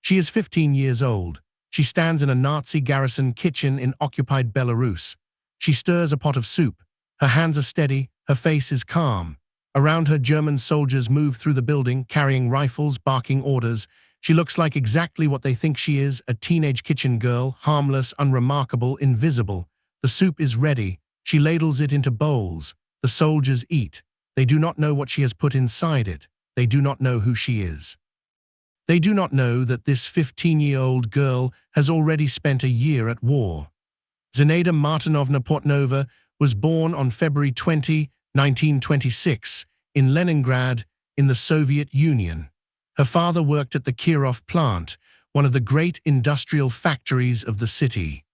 She is 15 years old. She stands in a Nazi garrison kitchen in occupied Belarus. She stirs a pot of soup. Her hands are steady, her face is calm. Around her, German soldiers move through the building, carrying rifles, barking orders. She looks like exactly what they think she is, a teenage kitchen girl, harmless, unremarkable, invisible. The soup is ready. She ladles it into bowls. The soldiers eat. They do not know what she has put inside it. They do not know who she is. They do not know that this 15-year-old girl has already spent a year at war. Zinaida Portnova was born on February 20, 1926, in Leningrad, in the Soviet Union. Her father worked at the Kirov plant, one of the great industrial factories of the city.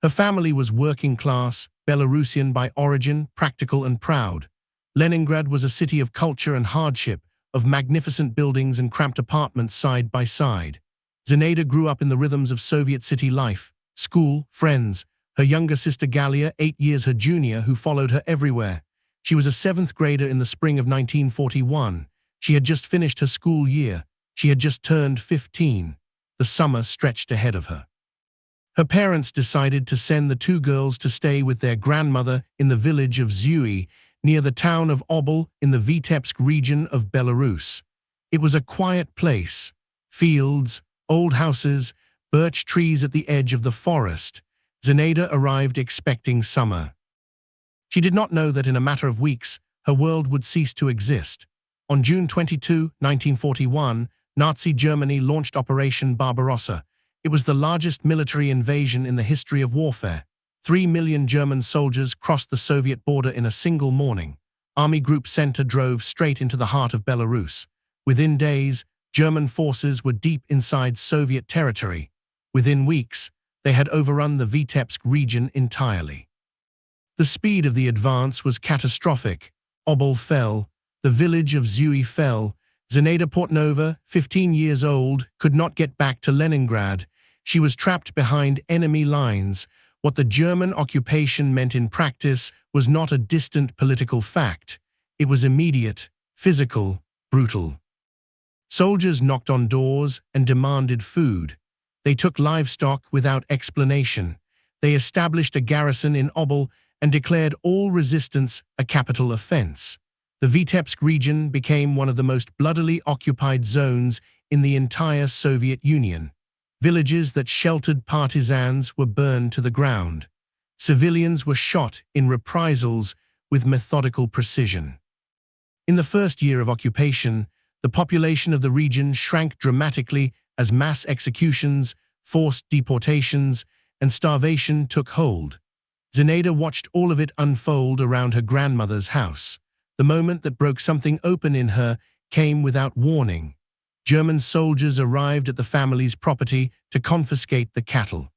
Her family was working class, Belarusian by origin, practical and proud. Leningrad was a city of culture and hardship, of magnificent buildings and cramped apartments side by side. Zinaida grew up in the rhythms of Soviet city life, school, friends, her younger sister Galia, 8 years her junior, who followed her everywhere. She was a 7th grader in the spring of 1941. She had just finished her school year. She had just turned 15. The summer stretched ahead of her. Her parents decided to send the two girls to stay with their grandmother in the village of Zui, near the town of Obel in the Vitebsk region of Belarus. It was a quiet place. Fields, old houses, birch trees at the edge of the forest. Zinaida arrived expecting summer. She did not know that in a matter of weeks, her world would cease to exist. On June 22, 1941, Nazi Germany launched Operation Barbarossa. It was the largest military invasion in the history of warfare. 3 million German soldiers crossed the Soviet border in a single morning. Army Group Center drove straight into the heart of Belarus. Within days, German forces were deep inside Soviet territory. Within weeks, they had overrun the Vitebsk region entirely. The speed of the advance was catastrophic. Obel fell. The village of Zui fell. Zinaida Portnova, 15 years old, could not get back to Leningrad. She was trapped behind enemy lines. What the German occupation meant in practice was not a distant political fact. It was immediate, physical, brutal. Soldiers knocked on doors and demanded food. They took livestock without explanation. They established a garrison in Obel and declared all resistance a capital offense. The Vitebsk region became one of the most bloodily occupied zones in the entire Soviet Union. Villages that sheltered partisans were burned to the ground. Civilians were shot in reprisals with methodical precision. In the first year of occupation, the population of the region shrank dramatically as mass executions, forced deportations, and starvation took hold. Zinaida watched all of it unfold around her grandmother's house. The moment that broke something open in her came without warning. German soldiers arrived at the family's property to confiscate the cattle.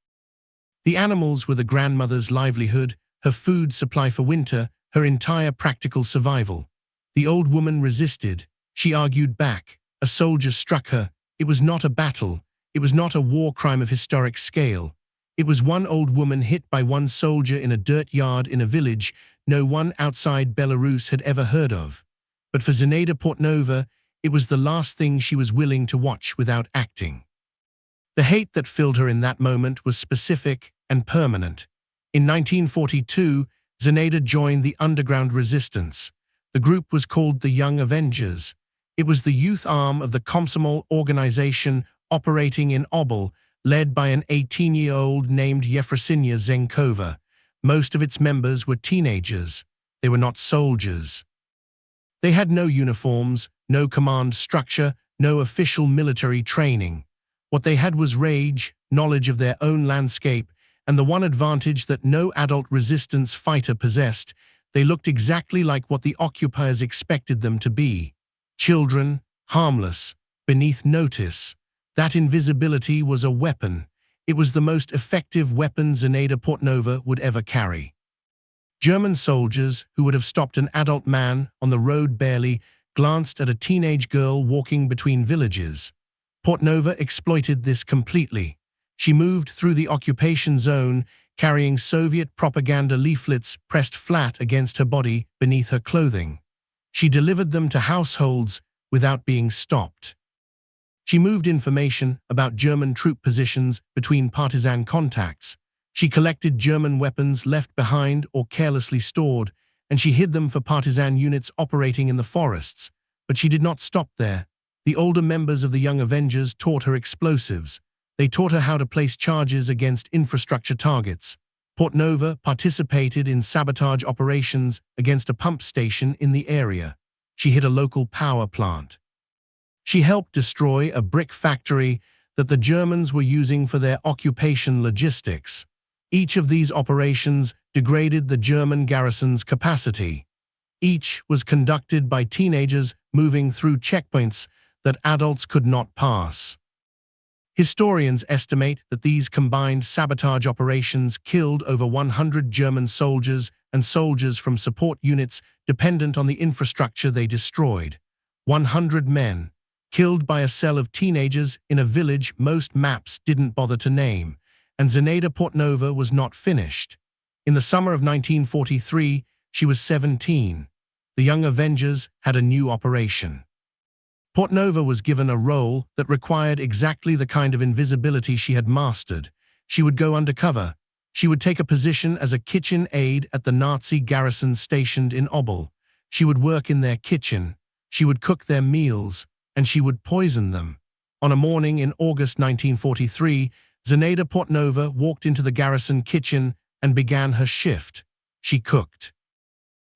The animals were the grandmother's livelihood, her food supply for winter, her entire practical survival. The old woman resisted. She argued back. A soldier struck her. It was not a battle. It was not a war crime of historic scale. It was one old woman hit by one soldier in a dirt yard in a village no one outside Belarus had ever heard of. But for Zinaida Portnova, it was the last thing she was willing to watch without acting. The hate that filled her in that moment was specific and permanent. In 1942, Zinaida joined the underground resistance. The group was called the Young Avengers. It was the youth arm of the Komsomol organization operating in Obel, led by an 18-year-old named Yefrosinya Zenkova. Most of its members were teenagers. They were not soldiers. They had no uniforms, no command structure, no official military training. What they had was rage, knowledge of their own landscape, and the one advantage that no adult resistance fighter possessed: they looked exactly like what the occupiers expected them to be. Children, harmless, beneath notice. That invisibility was a weapon. It was the most effective weapon Zinaida Portnova would ever carry. German soldiers, who would have stopped an adult man on the road barely, glanced at a teenage girl walking between villages. Portnova exploited this completely. She moved through the occupation zone, carrying Soviet propaganda leaflets pressed flat against her body beneath her clothing. She delivered them to households without being stopped. She moved information about German troop positions between partisan contacts. She collected German weapons left behind or carelessly stored, and she hid them for partisan units operating in the forests. But she did not stop there. The older members of the Young Avengers taught her explosives. They taught her how to place charges against infrastructure targets. Portnova participated in sabotage operations against a pump station in the area. She hit a local power plant. She helped destroy a brick factory that the Germans were using for their occupation logistics. Each of these operations degraded the German garrison's capacity. Each was conducted by teenagers moving through checkpoints that adults could not pass. Historians estimate that these combined sabotage operations killed over 100 German soldiers and soldiers from support units dependent on the infrastructure they destroyed. 100 men, killed by a cell of teenagers in a village most maps didn't bother to name, and Zinaida Portnova was not finished. In the summer of 1943, she was 17. The Young Avengers had a new operation. Portnova was given a role that required exactly the kind of invisibility she had mastered. She would go undercover. She would take a position as a kitchen aide at the Nazi garrison stationed in Obel. She would work in their kitchen. She would cook their meals, and she would poison them. On a morning in August 1943, Zinaida Portnova walked into the garrison kitchen and began her shift. She cooked.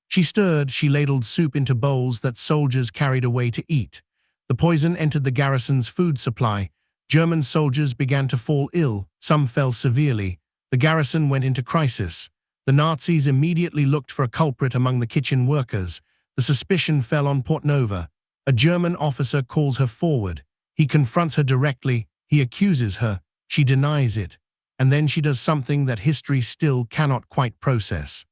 She stirred, she ladled soup into bowls that soldiers carried away to eat. The poison entered the garrison's food supply. German soldiers began to fall ill. Some fell severely. The garrison went into crisis. The Nazis immediately looked for a culprit among the kitchen workers. The suspicion fell on Portnova. A German officer calls her forward. He confronts her directly. He accuses her. She denies it. And then she does something that history still cannot quite process.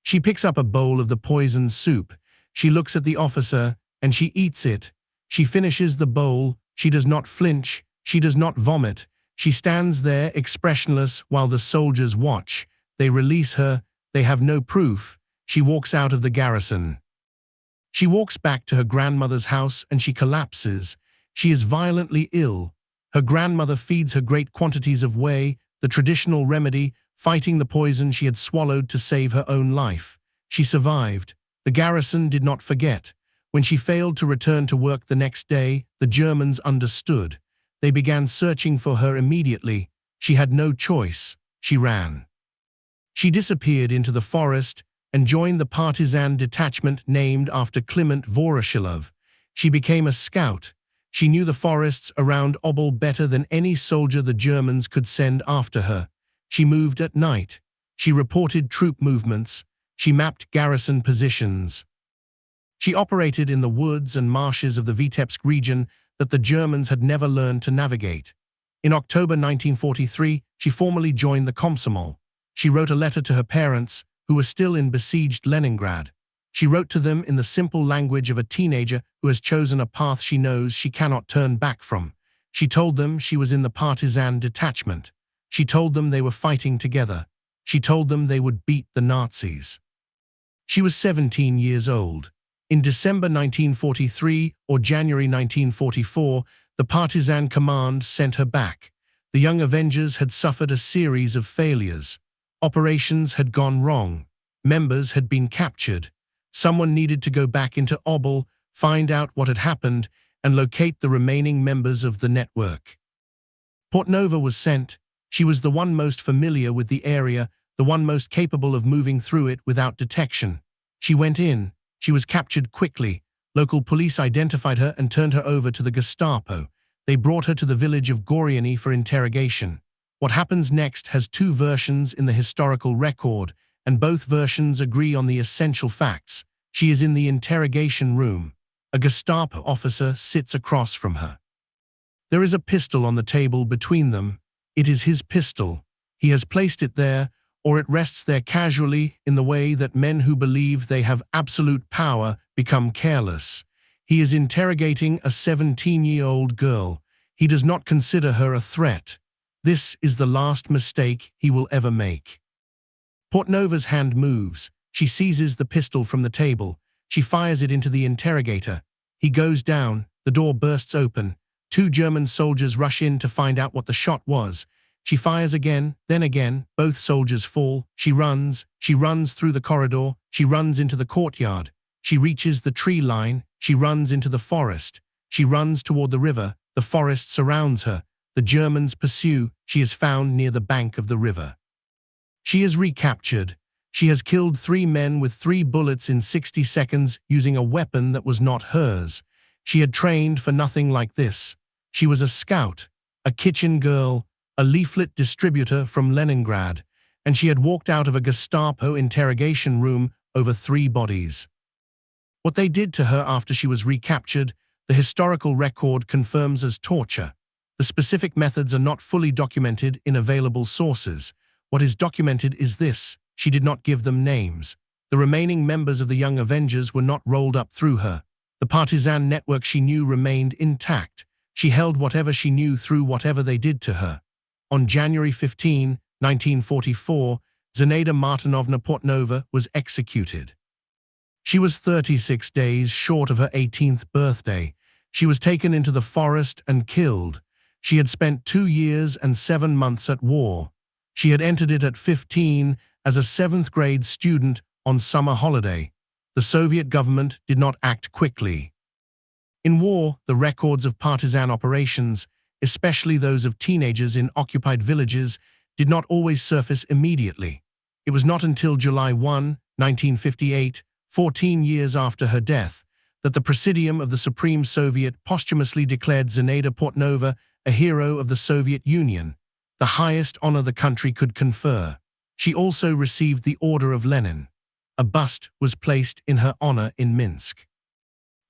She picks up a bowl of the poisoned soup. She looks at the officer, and she eats it. She finishes the bowl. She does not flinch. She does not vomit. She stands there expressionless while the soldiers watch. They release her. They have no proof. She walks out of the garrison. She walks back to her grandmother's house and she collapses. She is violently ill. Her grandmother feeds her great quantities of whey, the traditional remedy, fighting the poison she had swallowed to save her own life. She survived. The garrison did not forget. When she failed to return to work the next day, the Germans understood. They began searching for her immediately. She had no choice. She ran. She disappeared into the forest and joined the partisan detachment named after Kliment Voroshilov. She became a scout. She knew the forests around Obel better than any soldier the Germans could send after her. She moved at night. She reported troop movements. She mapped garrison positions. She operated in the woods and marshes of the Vitebsk region that the Germans had never learned to navigate. In October 1943, she formally joined the Komsomol. She wrote a letter to her parents, who were still in besieged Leningrad. She wrote to them in the simple language of a teenager who has chosen a path she knows she cannot turn back from. She told them she was in the partisan detachment. She told them they were fighting together. She told them they would beat the Nazis. She was 17 years old. In December 1943 or January 1944, the partisan command sent her back. The Young Avengers had suffered a series of failures. Operations had gone wrong. Members had been captured. Someone needed to go back into Obel, find out what had happened, and locate the remaining members of the network. Portnova was sent. She was the one most familiar with the area, the one most capable of moving through it without detection. She went in. She was captured quickly. Local police identified her and turned her over to the Gestapo. They brought her to the village of Goriany for interrogation. What happens next has two versions in the historical record, and both versions agree on the essential facts. She is in the interrogation room. A Gestapo officer sits across from her. There is a pistol on the table between them. It is his pistol. He has placed it there, or it rests there casually in the way that men who believe they have absolute power become careless. He is interrogating a 17-year-old girl. He does not consider her a threat. This is the last mistake he will ever make. Portnova's hand moves. She seizes the pistol from the table. She fires it into the interrogator. He goes down. The door bursts open. Two German soldiers rush in to find out what the shot was. She fires again, then again, both soldiers fall. She runs through the corridor, she runs into the courtyard. She reaches the tree line, she runs into the forest. She runs toward the river, the forest surrounds her. The Germans pursue, she is found near the bank of the river. She is recaptured. She has killed 3 men with 3 bullets in 60 seconds using a weapon that was not hers. She had trained for nothing like this. She was a scout, a kitchen girl, a leaflet distributor from Leningrad, and she had walked out of a Gestapo interrogation room over 3 bodies. What they did to her after she was recaptured, the historical record confirms as torture. The specific methods are not fully documented in available sources. What is documented is this: she did not give them names. The remaining members of the Young Avengers were not rolled up through her. The partisan network she knew remained intact. She held whatever she knew through whatever they did to her. On January 15, 1944, Zinaida Portnova was executed. She was 36 days short of her 18th birthday. She was taken into the forest and killed. She had spent 2 years and 7 months at war. She had entered it at 15 as a 7th grade student on summer holiday. The Soviet government did not act quickly. In war, the records of partisan operations, especially those of teenagers in occupied villages, did not always surface immediately. It was not until July 1, 1958, 14 years after her death, that the Presidium of the Supreme Soviet posthumously declared Zinaida Portnova a hero of the Soviet Union, the highest honor the country could confer. She also received the Order of Lenin. A bust was placed in her honor in Minsk.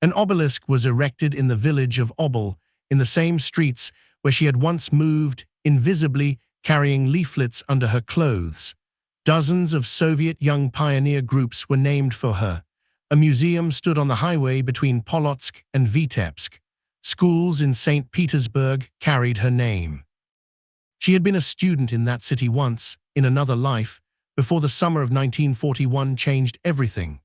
An obelisk was erected in the village of Obel, in the same streets where she had once moved, invisibly carrying leaflets under her clothes. Dozens of Soviet young pioneer groups were named for her. A museum stood on the highway between Polotsk and Vitebsk. Schools in St. Petersburg carried her name. She had been a student in that city once, in another life, before the summer of 1941 changed everything.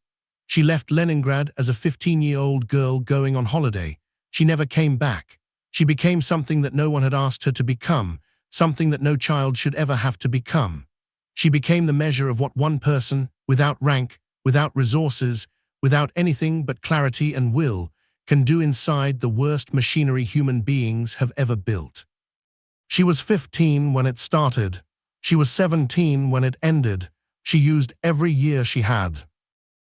She left Leningrad as a 15-year-old girl going on holiday. She never came back. She became something that no one had asked her to become, something that no child should ever have to become. She became the measure of what one person, without rank, without resources, without anything but clarity and will, can do inside the worst machinery human beings have ever built. She was 15 when it started. She was 17 when it ended. She used every year she had.